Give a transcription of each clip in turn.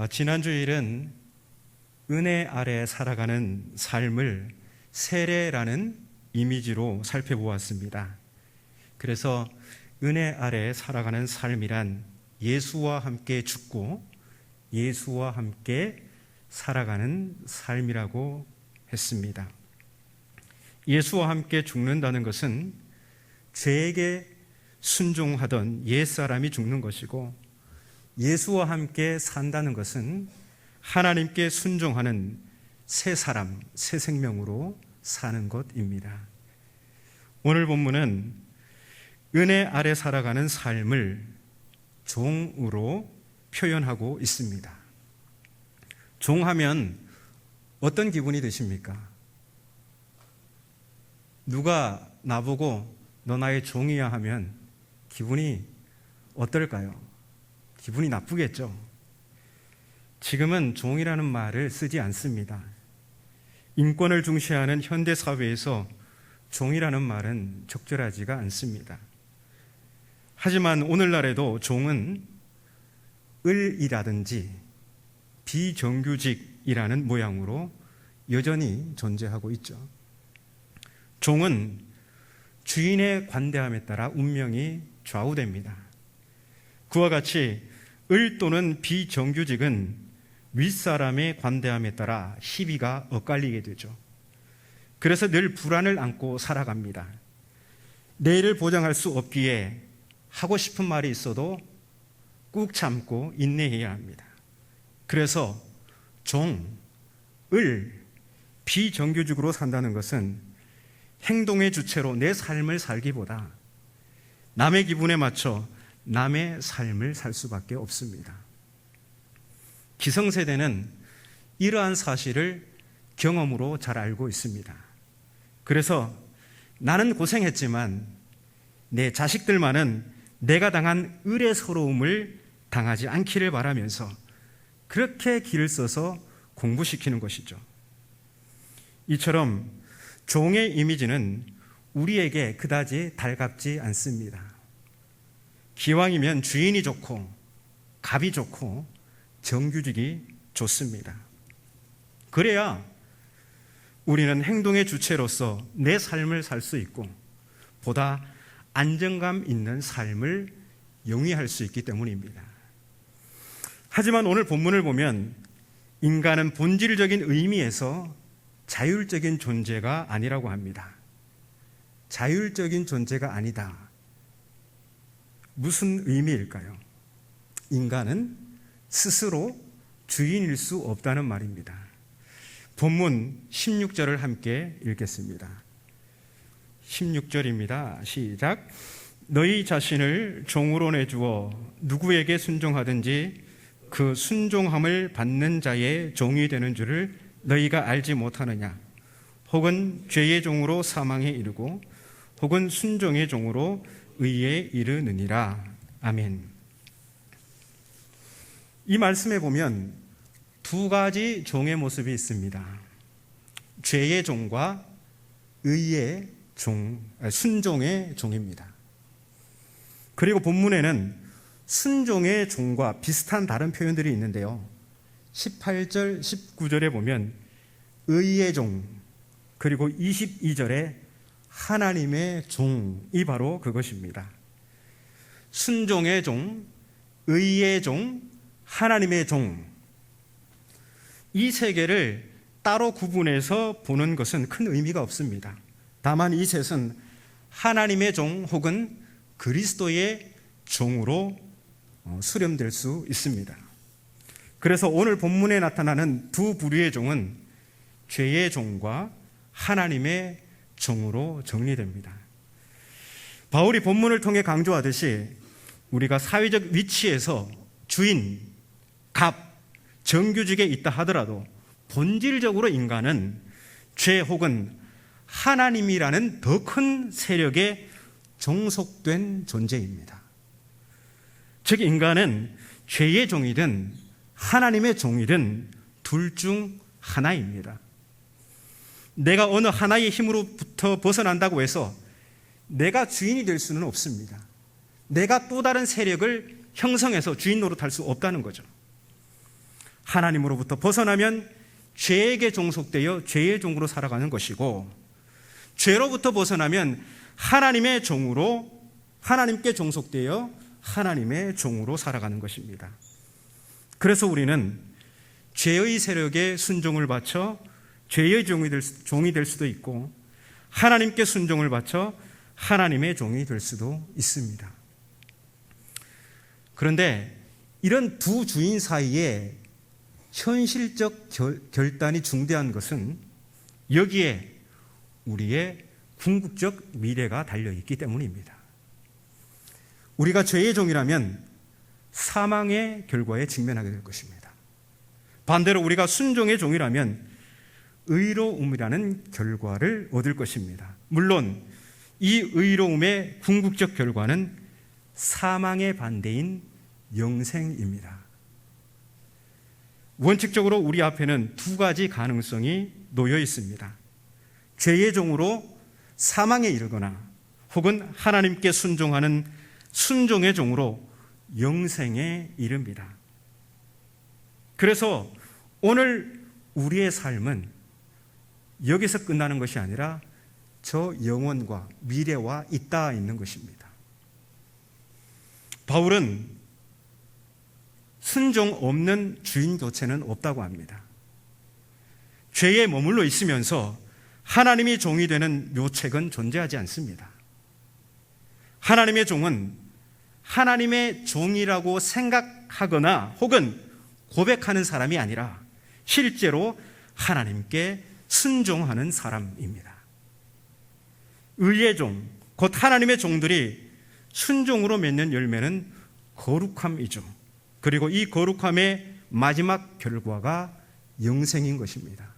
지난 주일은 은혜 아래 살아가는 삶을 세례라는 이미지로 살펴보았습니다. 그래서 은혜 아래 살아가는 삶이란 예수와 함께 죽고 예수와 함께 살아가는 삶이라고 했습니다. 예수와 함께 죽는다는 것은 죄에게 순종하던 옛사람이 죽는 것이고, 예수와 함께 산다는 것은 하나님께 순종하는 새 사람, 새 생명으로 사는 것입니다. 오늘 본문은 은혜 아래 살아가는 삶을 종으로 표현하고 있습니다. 종하면 어떤 기분이 드십니까? 누가 나보고 너 나의 종이야 하면 기분이 어떨까요? 기분이 나쁘겠죠. 지금은 종이라는 말을 쓰지 않습니다. 인권을 중시하는 현대 사회에서 종이라는 말은 적절하지가 않습니다. 하지만 오늘날에도 종은 을이라든지 비정규직이라는 모양으로 여전히 존재하고 있죠. 종은 주인의 관대함에 따라 운명이 좌우됩니다. 그와 같이 을 또는 비정규직은 윗사람의 관대함에 따라 시비가 엇갈리게 되죠. 그래서 늘 불안을 안고 살아갑니다. 내일을 보장할 수 없기에 하고 싶은 말이 있어도 꾹 참고 인내해야 합니다. 그래서 종, 을, 비정규직으로 산다는 것은 행동의 주체로 내 삶을 살기보다 남의 기분에 맞춰 남의 삶을 살 수밖에 없습니다. 기성세대는 이러한 사실을 경험으로 잘 알고 있습니다. 그래서 나는 고생했지만 내 자식들만은 내가 당한 을의 서러움을 당하지 않기를 바라면서 그렇게 길을 써서 공부시키는 것이죠. 이처럼 종의 이미지는 우리에게 그다지 달갑지 않습니다. 기왕이면 주인이 좋고 갑이 좋고 정규직이 좋습니다. 그래야 우리는 행동의 주체로서 내 삶을 살 수 있고 보다 안정감 있는 삶을 영위할 수 있기 때문입니다. 하지만 오늘 본문을 보면 인간은 본질적인 의미에서 자율적인 존재가 아니라고 합니다. 자율적인 존재가 아니다. 무슨 의미일까요? 인간은 스스로 주인일 수 없다는 말입니다. 본문 16절을 함께 읽겠습니다. 16절입니다. 시작. 너희 자신을 종으로 내주어 누구에게 순종하든지 그 순종함을 받는 자의 종이 되는 줄을 너희가 알지 못하느냐? 혹은 죄의 종으로 사망에 이르고 혹은 순종의 종으로 의에 이르느니라. 아멘. 이 말씀에 보면 두 가지 종의 모습이 있습니다. 죄의 종과 의의 종, 순종의 종입니다. 그리고 본문에는 순종의 종과 비슷한 다른 표현들이 있는데요. 18절, 19절에 보면 의의 종, 그리고 22절에 하나님의 종이 바로 그것입니다. 순종의 종, 의의 종, 하나님의 종. 이 세 개를 따로 구분해서 보는 것은 큰 의미가 없습니다. 다만 이 셋은 하나님의 종 혹은 그리스도의 종으로 수렴될 수 있습니다. 그래서 오늘 본문에 나타나는 두 부류의 종은 죄의 종과 하나님의 종으로 정리됩니다. 바울이 본문을 통해 강조하듯이 우리가 사회적 위치에서 주인, 갑, 정규직에 있다 하더라도 본질적으로 인간은 죄 혹은 하나님이라는 더 큰 세력에 종속된 존재입니다. 즉 인간은 죄의 종이든 하나님의 종이든 둘 중 하나입니다. 내가 어느 하나의 힘으로부터 벗어난다고 해서 내가 주인이 될 수는 없습니다. 내가 또 다른 세력을 형성해서 주인 노릇할 수 없다는 거죠. 하나님으로부터 벗어나면 죄에게 종속되어 죄의 종으로 살아가는 것이고, 죄로부터 벗어나면 하나님의 종으로, 하나님께 종속되어 하나님의 종으로 살아가는 것입니다. 그래서 우리는 죄의 세력에 순종을 바쳐 죄의 종이 될 수도 있고, 하나님께 순종을 바쳐 하나님의 종이 될 수도 있습니다. 그런데 이런 두 주인 사이에 현실적 결단이 중대한 것은 여기에 우리의 궁극적 미래가 달려있기 때문입니다. 우리가 죄의 종이라면 사망의 결과에 직면하게 될 것입니다. 반대로 우리가 순종의 종이라면 의로움이라는 결과를 얻을 것입니다. 물론 이 의로움의 궁극적 결과는 사망의 반대인 영생입니다. 원칙적으로 우리 앞에는 두 가지 가능성이 놓여 있습니다. 죄의 종으로 사망에 이르거나, 혹은 하나님께 순종하는 순종의 종으로 영생에 이릅니다. 그래서 오늘 우리의 삶은 여기서 끝나는 것이 아니라 저 영원과 미래와 잇따라 있는 것입니다. 바울은 순종 없는 주인 교체는 없다고 합니다. 죄에 머물러 있으면서 하나님이 종이 되는 묘책은 존재하지 않습니다. 하나님의 종은 하나님의 종이라고 생각하거나 혹은 고백하는 사람이 아니라 실제로 하나님께 순종하는 사람입니다. 의의 종, 곧 하나님의 종들이 순종으로 맺는 열매는 거룩함이죠. 그리고 이 거룩함의 마지막 결과가 영생인 것입니다.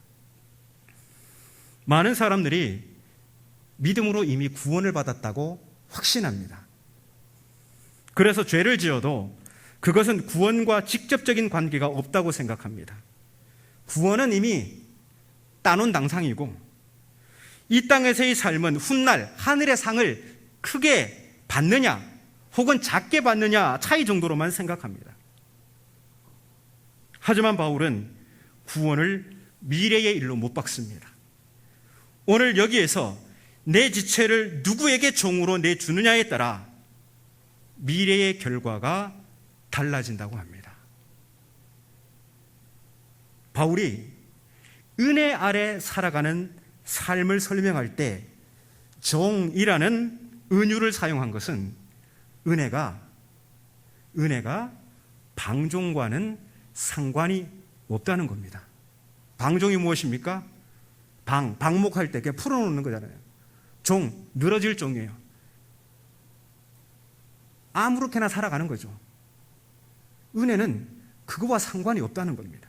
많은 사람들이 믿음으로 이미 구원을 받았다고 확신합니다. 그래서 죄를 지어도 그것은 구원과 직접적인 관계가 없다고 생각합니다. 구원은 이미 따놓은 당상이고, 이 땅에서의 삶은 훗날 하늘의 상을 크게 받느냐 혹은 작게 받느냐 차이 정도로만 생각합니다. 하지만 바울은 구원을 미래의 일로 못 박습니다. 오늘 여기에서 내 지체를 누구에게 종으로 내주느냐에 따라 미래의 결과가 달라진다고 합니다. 바울이 은혜 아래 살아가는 삶을 설명할 때 종이라는 은유를 사용한 것은 은혜가 방종과는 상관이 없다는 겁니다. 방종이 무엇입니까? 방목할 때 그냥 풀어놓는 거잖아요. 종, 늘어질 종이에요. 아무렇게나 살아가는 거죠. 은혜는 그거와 상관이 없다는 겁니다.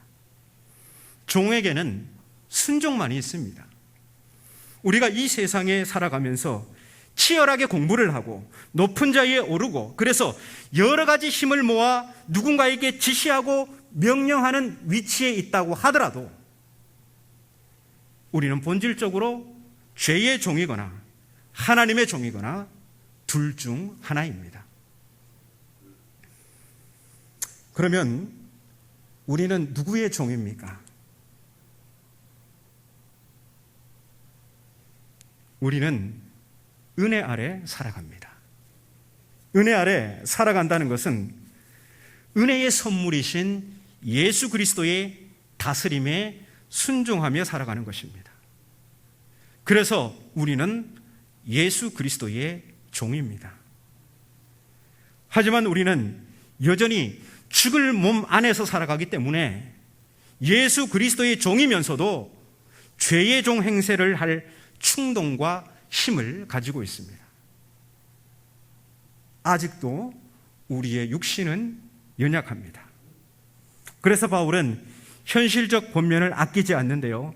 종에게는 순종만이 있습니다. 우리가 이 세상에 살아가면서 치열하게 공부를 하고 높은 자리에 오르고, 그래서 여러 가지 힘을 모아 누군가에게 지시하고 명령하는 위치에 있다고 하더라도 우리는 본질적으로 죄의 종이거나 하나님의 종이거나 둘 중 하나입니다. 그러면 우리는 누구의 종입니까? 우리는 은혜 아래 살아갑니다. 은혜 아래 살아간다는 것은 은혜의 선물이신 예수 그리스도의 다스림에 순종하며 살아가는 것입니다. 그래서 우리는 예수 그리스도의 종입니다. 하지만 우리는 여전히 죽을 몸 안에서 살아가기 때문에 예수 그리스도의 종이면서도 죄의 종 행세를 할 충동과 힘을 가지고 있습니다. 아직도 우리의 육신은 연약합니다. 그래서 바울은 현실적 본면을 아끼지 않는데요,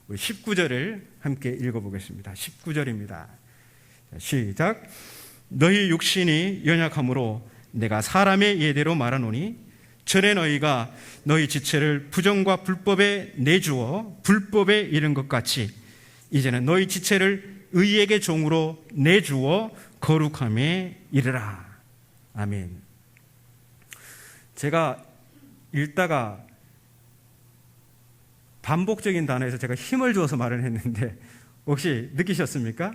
19절을 함께 읽어보겠습니다. 19절입니다. 시작. 너희 육신이 연약함으로 내가 사람의 예대로 말하노니 전에 너희가 너희 지체를 부정과 불법에 내주어 불법에 이른 것 같이 이제는 너희 지체를 의에게 종으로 내주어 거룩함에 이르라. 아멘. 제가 읽다가 반복적인 단어에서 제가 힘을 주어서 말을 했는데 혹시 느끼셨습니까?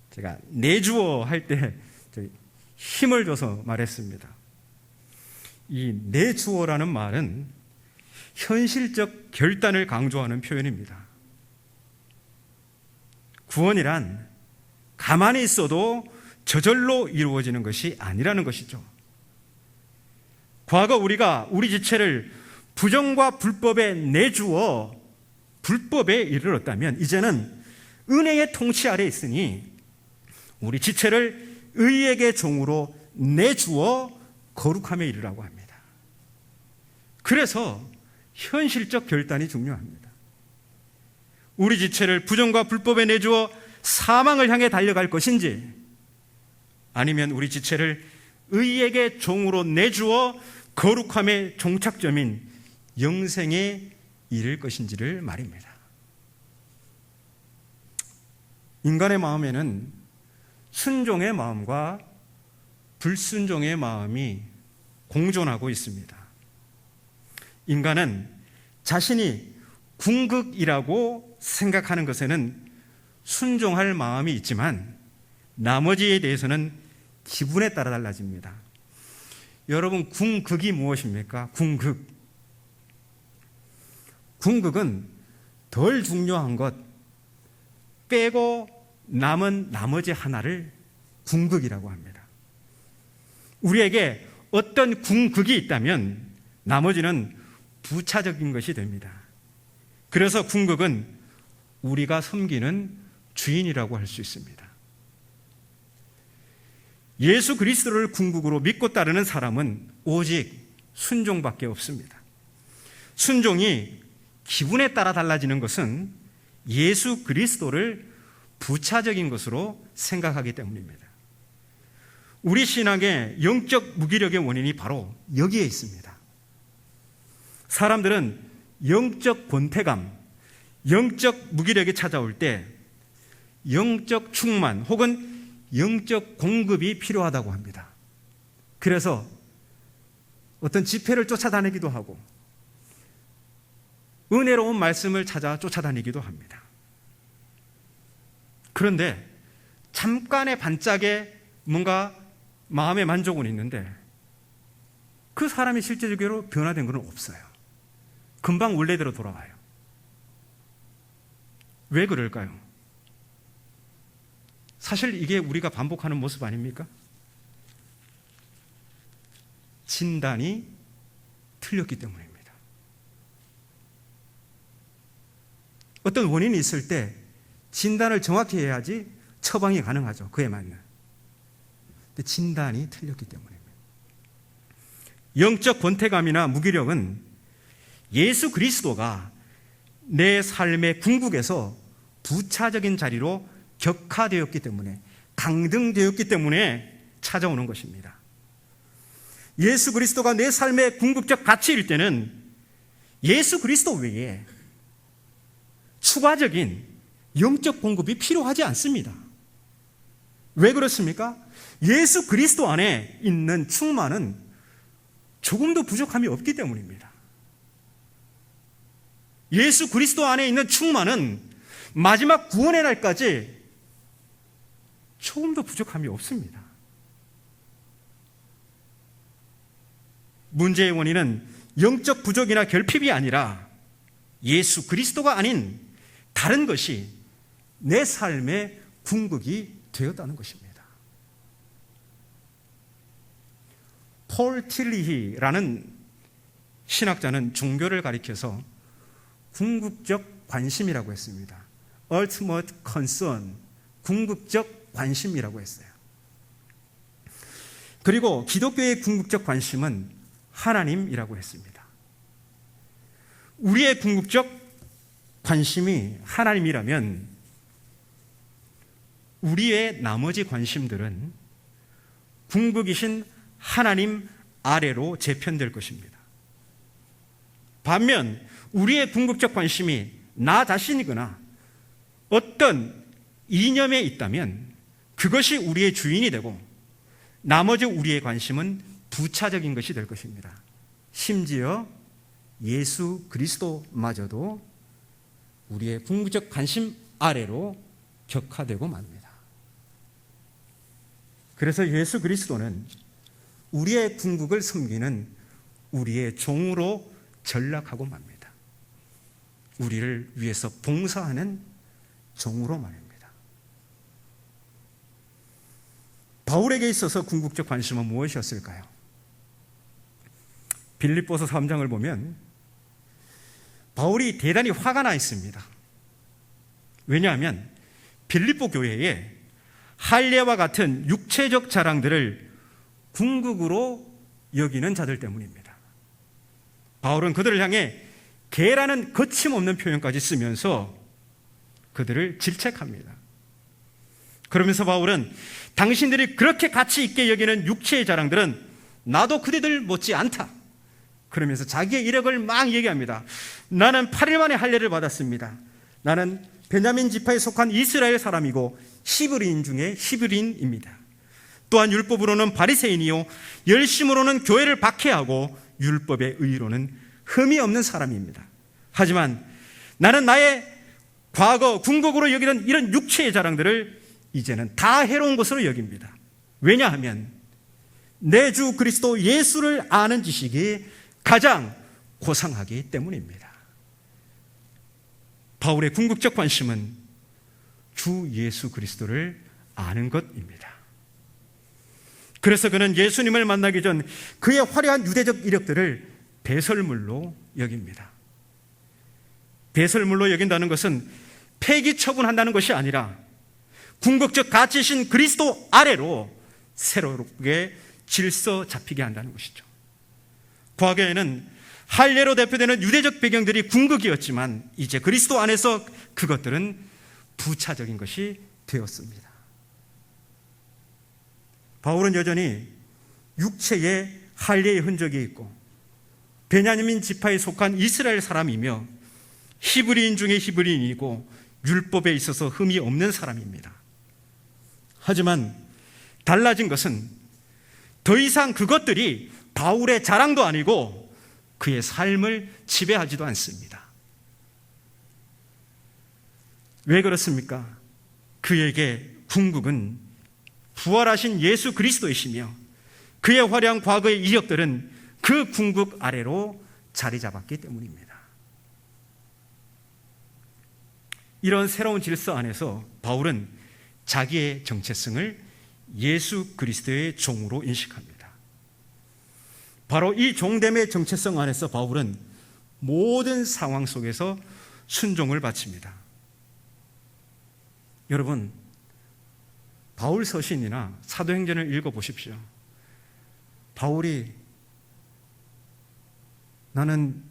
제가 내주어 할 때 힘을 줘서 말했습니다. 이 내주어라는 말은 현실적 결단을 강조하는 표현입니다. 구원이란 가만히 있어도 저절로 이루어지는 것이 아니라는 것이죠. 과거 우리가 우리 지체를 부정과 불법에 내주어 불법에 이르렀다면 이제는 은혜의 통치 아래 있으니 우리 지체를 의에게 종으로 내주어 거룩함에 이르라고 합니다. 그래서 현실적 결단이 중요합니다. 우리 지체를 부정과 불법에 내주어 사망을 향해 달려갈 것인지 아니면 우리 지체를 의에게 종으로 내주어 거룩함의 종착점인 영생에 이를 것인지를 말입니다. 인간의 마음에는 순종의 마음과 불순종의 마음이 공존하고 있습니다. 인간은 자신이 궁극이라고 생각하는 것에는 순종할 마음이 있지만 나머지에 대해서는 기분에 따라 달라집니다. 여러분, 궁극이 무엇입니까? 궁극은 덜 중요한 것 빼고 남은 나머지 하나를 궁극이라고 합니다. 우리에게 어떤 궁극이 있다면 나머지는 부차적인 것이 됩니다. 그래서 궁극은 우리가 섬기는 주인이라고 할 수 있습니다. 예수 그리스도를 궁극으로 믿고 따르는 사람은 오직 순종밖에 없습니다. 순종이 기분에 따라 달라지는 것은 예수 그리스도를 부차적인 것으로 생각하기 때문입니다. 우리 신앙의 영적 무기력의 원인이 바로 여기에 있습니다. 사람들은 영적 권태감, 영적 무기력이 찾아올 때 영적 충만 혹은 영적 공급이 필요하다고 합니다. 그래서 어떤 집회를 쫓아다니기도 하고 은혜로운 말씀을 찾아 쫓아다니기도 합니다. 그런데 잠깐의 반짝에 뭔가 마음의 만족은 있는데 그 사람이 실제적으로 변화된 건 없어요. 금방 원래대로 돌아와요. 왜 그럴까요? 사실 이게 우리가 반복하는 모습 아닙니까? 진단이 틀렸기 때문입니다. 어떤 원인이 있을 때 진단을 정확히 해야지 처방이 가능하죠. 그에 맞는. 근데 진단이 틀렸기 때문입니다. 영적 권태감이나 무기력은 예수 그리스도가 내 삶의 궁극에서 부차적인 자리로 격화되었기 때문에, 강등되었기 때문에 찾아오는 것입니다. 예수 그리스도가 내 삶의 궁극적 가치일 때는 예수 그리스도 외에 추가적인 영적 공급이 필요하지 않습니다. 왜 그렇습니까? 예수 그리스도 안에 있는 충만은 조금도 부족함이 없기 때문입니다. 예수 그리스도 안에 있는 충만은 마지막 구원의 날까지 조금도 부족함이 없습니다. 문제의 원인은 영적 부족이나 결핍이 아니라 예수 그리스도가 아닌 다른 것이 내 삶의 궁극이 되었다는 것입니다. 폴 틸리히라는 신학자는 종교를 가리켜서 궁극적 관심이라고 했습니다. Ultimate concern, 궁극적 관심이라고 했어요. 그리고 기독교의 궁극적 관심은 하나님이라고 했습니다. 우리의 궁극적 관심이 하나님이라면 우리의 나머지 관심들은 궁극이신 하나님 아래로 재편될 것입니다. 반면 우리의 궁극적 관심이 나 자신이거나 어떤 이념에 있다면 그것이 우리의 주인이 되고 나머지 우리의 관심은 부차적인 것이 될 것입니다. 심지어 예수 그리스도마저도 우리의 궁극적 관심 아래로 격화되고 맙니다. 그래서 예수 그리스도는 우리의 궁극을 섬기는 우리의 종으로 전락하고 맙니다. 우리를 위해서 봉사하는 종으로 말입니다. 바울에게 있어서 궁극적 관심은 무엇이었을까요? 빌립보서 3장을 보면 바울이 대단히 화가 나 있습니다. 왜냐하면 빌립보 교회에 할례와 같은 육체적 자랑들을 궁극으로 여기는 자들 때문입니다. 바울은 그들을 향해 개라는 거침없는 표현까지 쓰면서 그들을 질책합니다. 그러면서 바울은 당신들이 그렇게 가치 있게 여기는 육체의 자랑들은 나도 그대들 못지 않다. 그러면서 자기의 이력을 막 얘기합니다. 나는 8일 만에 할례를 받았습니다. 나는 베냐민 지파에 속한 이스라엘 사람이고 히브리인 중에 히브리인입니다. 또한 율법으로는 바리새인이요 열심으로는 교회를 박해하고 율법의 의로는 흠이 없는 사람입니다. 하지만 나는 나의 과거 궁극으로 여기던 이런 육체의 자랑들을 이제는 다 해로운 것으로 여깁니다. 왜냐하면 내 주 그리스도 예수를 아는 지식이 가장 고상하기 때문입니다. 바울의 궁극적 관심은 주 예수 그리스도를 아는 것입니다. 그래서 그는 예수님을 만나기 전 그의 화려한 유대적 이력들을 배설물로 여깁니다. 배설물로 여긴다는 것은 폐기 처분한다는 것이 아니라 궁극적 가치이신 그리스도 아래로 새롭게 질서 잡히게 한다는 것이죠. 과거에는 할례로 대표되는 유대적 배경들이 궁극이었지만 이제 그리스도 안에서 그것들은 부차적인 것이 되었습니다. 바울은 여전히 육체의 할례의 흔적이 있고 베냐민 지파에 속한 이스라엘 사람이며 히브리인 중에 히브리인이고 율법에 있어서 흠이 없는 사람입니다. 하지만 달라진 것은 더 이상 그것들이 바울의 자랑도 아니고 그의 삶을 지배하지도 않습니다. 왜 그렇습니까? 그에게 궁극은 부활하신 예수 그리스도이시며 그의 화려한 과거의 이력들은 그 궁극 아래로 자리 잡았기 때문입니다. 이런 새로운 질서 안에서 바울은 자기의 정체성을 예수 그리스도의 종으로 인식합니다. 바로 이 종됨의 정체성 안에서 바울은 모든 상황 속에서 순종을 바칩니다. 여러분, 바울 서신이나 사도행전을 읽어보십시오. 바울이 나는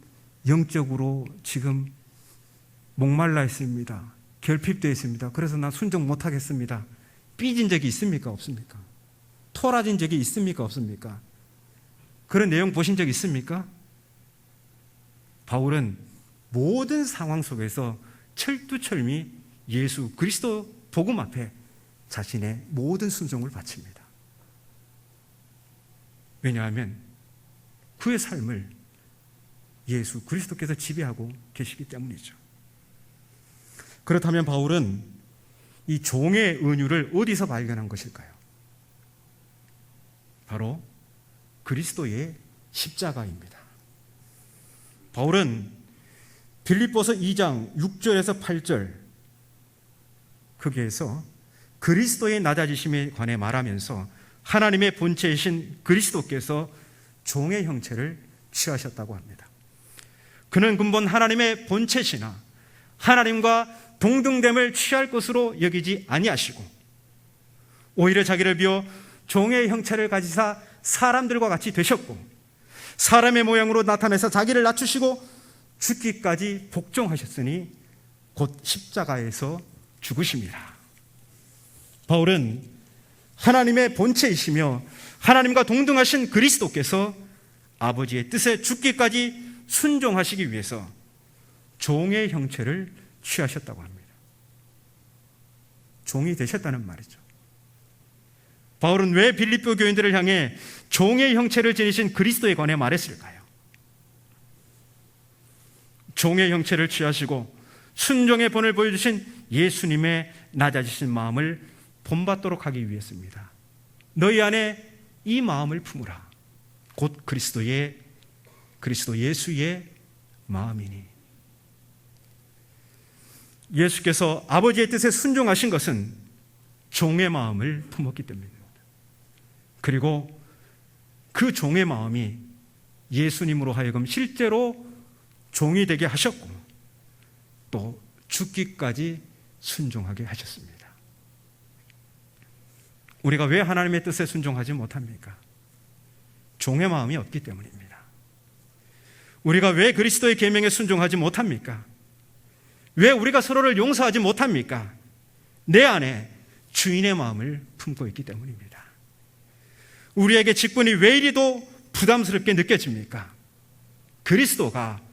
영적으로 지금 목말라 있습니다. 결핍되어 있습니다. 그래서 나 순종 못하겠습니다. 삐진 적이 있습니까? 없습니까? 토라진 적이 있습니까? 없습니까? 그런 내용 보신 적 있습니까? 바울은 모든 상황 속에서 철두철미 예수 그리스도 복음 앞에 자신의 모든 순종을 바칩니다. 왜냐하면 그의 삶을 예수 그리스도께서 지배하고 계시기 때문이죠. 그렇다면 바울은 이 종의 은유를 어디서 발견한 것일까요? 바로 그리스도의 십자가입니다. 바울은 빌립보서 2장 6절에서 8절 거기에서 그리스도의 낮아지심에 관해 말하면서 하나님의 본체이신 그리스도께서 종의 형체를 취하셨다고 합니다. 그는 근본 하나님의 본체시나 하나님과 동등됨을 취할 것으로 여기지 아니하시고 오히려 자기를 비워 종의 형체를 가지사 사람들과 같이 되셨고 사람의 모양으로 나타내서 자기를 낮추시고 죽기까지 복종하셨으니 곧 십자가에서 죽으십니다. 바울은 하나님의 본체이시며 하나님과 동등하신 그리스도께서 아버지의 뜻에 죽기까지 순종하시기 위해서 종의 형체를 취하셨다고 합니다. 종이 되셨다는 말이죠. 바울은 왜 빌립보 교인들을 향해 종의 형체를 지니신 그리스도에 관해 말했을까요? 종의 형체를 취하시고 순종의 본을 보여주신 예수님의 낮아지신 마음을 본받도록 하기 위해서입니다. 너희 안에 이 마음을 품으라. 곧 그리스도 예수의 마음이니. 예수께서 아버지의 뜻에 순종하신 것은 종의 마음을 품었기 때문입니다. 그리고 그 종의 마음이 예수님으로 하여금 실제로 종이 되게 하셨고 또 죽기까지 순종하게 하셨습니다. 우리가 왜 하나님의 뜻에 순종하지 못합니까? 종의 마음이 없기 때문입니다. 우리가 왜 그리스도의 계명에 순종하지 못합니까? 왜 우리가 서로를 용서하지 못합니까? 내 안에 주인의 마음을 품고 있기 때문입니다. 우리에게 직분이 왜 이리도 부담스럽게 느껴집니까? 그리스도가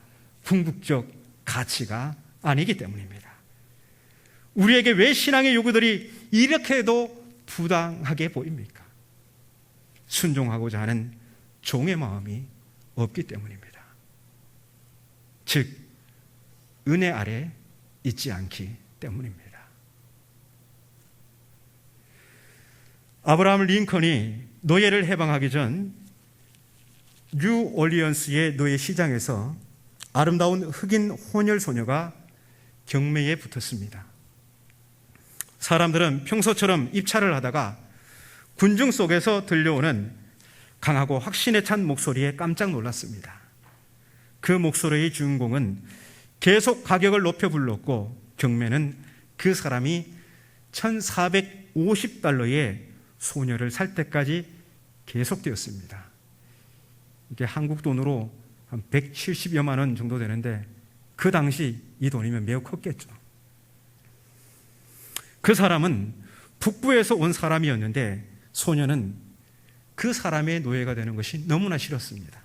궁극적 가치가 아니기 때문입니다. 우리에게 왜 신앙의 요구들이 이렇게도 부당하게 보입니까? 순종하고자 하는 종의 마음이 없기 때문입니다. 즉, 은혜 아래 있지 않기 때문입니다. 아브라함 링컨이 노예를 해방하기 전 뉴올리언스의 노예 시장에서 아름다운 흑인 혼혈 소녀가 경매에 붙었습니다. 사람들은 평소처럼 입찰을 하다가 군중 속에서 들려오는 강하고 확신에 찬 목소리에 깜짝 놀랐습니다. 그 목소리의 주인공은 계속 가격을 높여 불렀고 경매는 그 사람이 $1,450에 소녀를 살 때까지 계속되었습니다. 이게 한국 돈으로 한 170여만 원 정도 되는데 그 당시 이 돈이면 매우 컸겠죠. 그 사람은 북부에서 온 사람이었는데 소녀는 그 사람의 노예가 되는 것이 너무나 싫었습니다.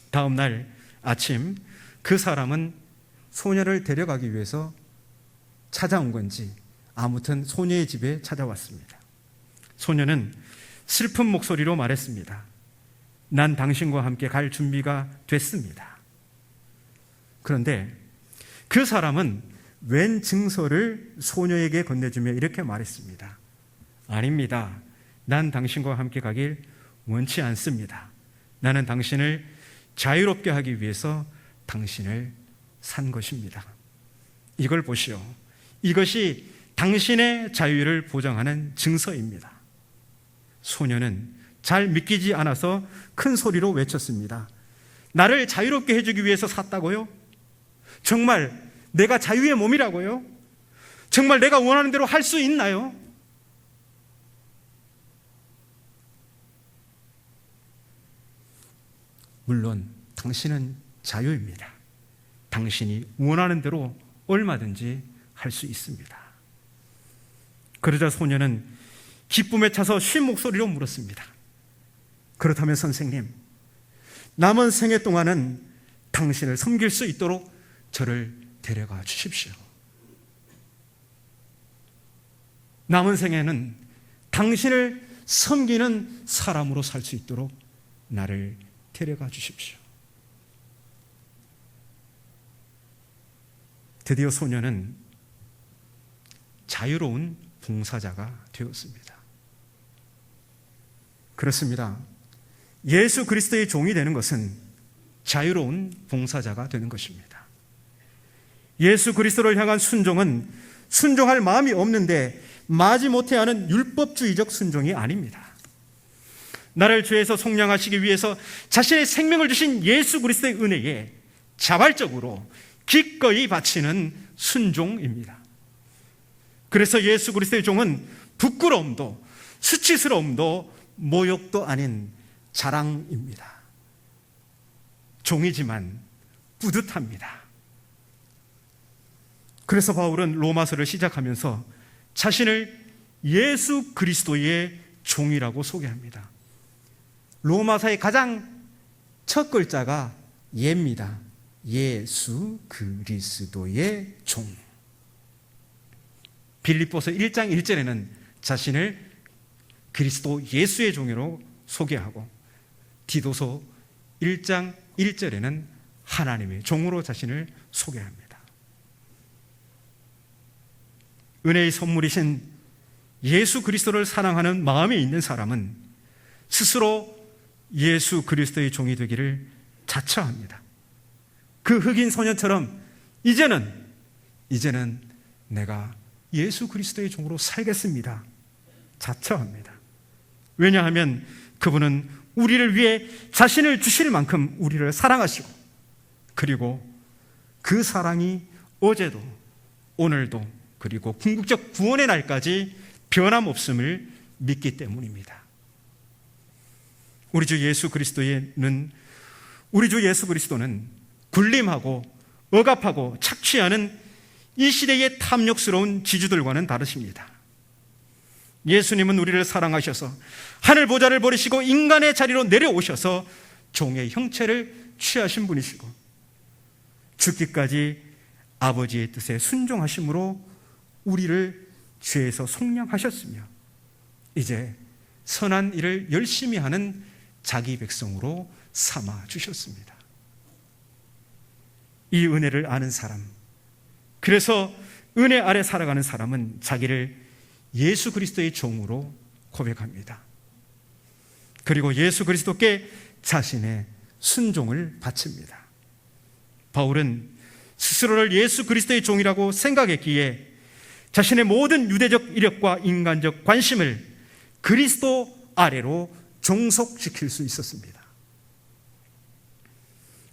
다음 날 아침 그 사람은 소녀를 데려가기 위해서 찾아온 건지 아무튼 소녀의 집에 찾아왔습니다. 소녀는 슬픈 목소리로 말했습니다. 난 당신과 함께 갈 준비가 됐습니다. 그런데 그 사람은 웬 증서를 소녀에게 건네주며 이렇게 말했습니다. 아닙니다. 난 당신과 함께 가길 원치 않습니다. 나는 당신을 자유롭게 하기 위해서 당신을 산 것입니다. 이걸 보시오. 이것이 당신의 자유를 보장하는 증서입니다. 소녀는 잘 믿기지 않아서 큰 소리로 외쳤습니다. 나를 자유롭게 해주기 위해서 샀다고요? 정말 내가 자유의 몸이라고요? 정말 내가 원하는 대로 할 수 있나요? 물론 당신은 자유입니다. 당신이 원하는 대로 얼마든지 할 수 있습니다. 그러자 소녀는 기쁨에 차서 쉰 목소리로 물었습니다. 그렇다면 선생님, 남은 생애 동안은 당신을 섬길 수 있도록 저를 데려가 주십시오. 남은 생애는 당신을 섬기는 사람으로 살 수 있도록 나를 데려가 주십시오. 드디어 소녀는 자유로운 봉사자가 되었습니다. 그렇습니다. 예수 그리스도의 종이 되는 것은 자유로운 봉사자가 되는 것입니다. 예수 그리스도를 향한 순종은 순종할 마음이 없는데 마지못해 하는 율법주의적 순종이 아닙니다. 나를 죄에서 속량하시기 위해서 자신의 생명을 주신 예수 그리스도의 은혜에 자발적으로 기꺼이 바치는 순종입니다. 그래서 예수 그리스도의 종은 부끄러움도 수치스러움도 모욕도 아닌 자랑입니다. 종이지만 뿌듯합니다. 그래서 바울은 로마서를 시작하면서 자신을 예수 그리스도의 종이라고 소개합니다. 로마서의 가장 첫 글자가 예입니다. 예수 그리스도의 종. 빌립보서 1장 1절에는 자신을 그리스도 예수의 종으로 소개하고 디도서 1장 1절에는 하나님의 종으로 자신을 소개합니다. 은혜의 선물이신 예수 그리스도를 사랑하는 마음에 있는 사람은 스스로 예수 그리스도의 종이 되기를 자처합니다. 그 흑인 소년처럼 이제는 내가 예수 그리스도의 종으로 살겠습니다. 자처합니다. 왜냐하면 그분은 우리를 위해 자신을 주실 만큼 우리를 사랑하시고, 그리고 그 사랑이 어제도 오늘도 그리고 궁극적 구원의 날까지 변함없음을 믿기 때문입니다. 우리 주 예수 그리스도는 굴림하고 억압하고 착취하는 이 시대의 탐욕스러운 지주들과는 다르십니다. 예수님은 우리를 사랑하셔서 하늘 보좌를 버리시고 인간의 자리로 내려오셔서 종의 형체를 취하신 분이시고, 죽기까지 아버지의 뜻에 순종하심으로 우리를 죄에서 속량하셨으며, 이제 선한 일을 열심히 하는 자기 백성으로 삼아 주셨습니다. 이 은혜를 아는 사람, 그래서 은혜 아래 살아가는 사람은 자기를 예수 그리스도의 종으로 고백합니다. 그리고 예수 그리스도께 자신의 순종을 바칩니다. 바울은 스스로를 예수 그리스도의 종이라고 생각했기에 자신의 모든 유대적 이력과 인간적 관심을 그리스도 아래로 종속시킬 수 있었습니다.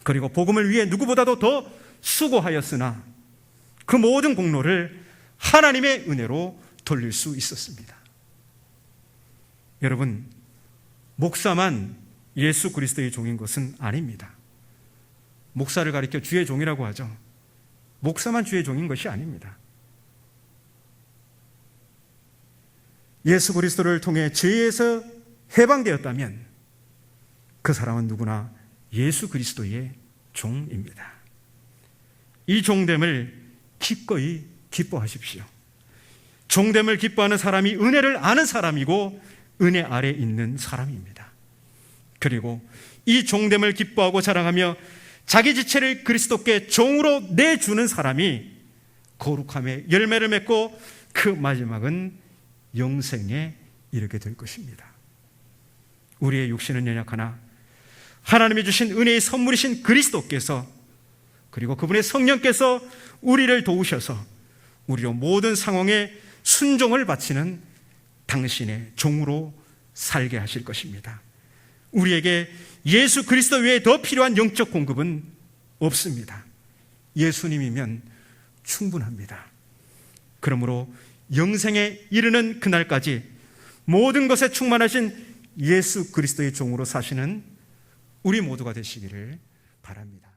그리고 복음을 위해 누구보다도 더 수고하였으나 그 모든 공로를 하나님의 은혜로 돌릴 수 있었습니다. 여러분, 목사만 예수 그리스도의 종인 것은 아닙니다. 목사를 가리켜 주의 종이라고 하죠. 목사만 주의 종인 것이 아닙니다. 예수 그리스도를 통해 죄에서 해방되었다면 그 사람은 누구나 예수 그리스도의 종입니다. 이 종됨을 기꺼이 기뻐하십시오. 종됨을 기뻐하는 사람이 은혜를 아는 사람이고 은혜 아래 있는 사람입니다. 그리고 이 종됨을 기뻐하고 자랑하며 자기 지체를 그리스도께 종으로 내주는 사람이 거룩함의 열매를 맺고 그 마지막은 영생에 이르게 될 것입니다. 우리의 육신은 연약하나 하나님이 주신 은혜의 선물이신 그리스도께서, 그리고 그분의 성령께서 우리를 도우셔서 우리로 모든 상황에 순종을 바치는 당신의 종으로 살게 하실 것입니다. 우리에게 예수 그리스도 외에 더 필요한 영적 공급은 없습니다. 예수님이면 충분합니다. 그러므로 영생에 이르는 그날까지 모든 것에 충만하신 예수 그리스도의 종으로 사시는 우리 모두가 되시기를 바랍니다.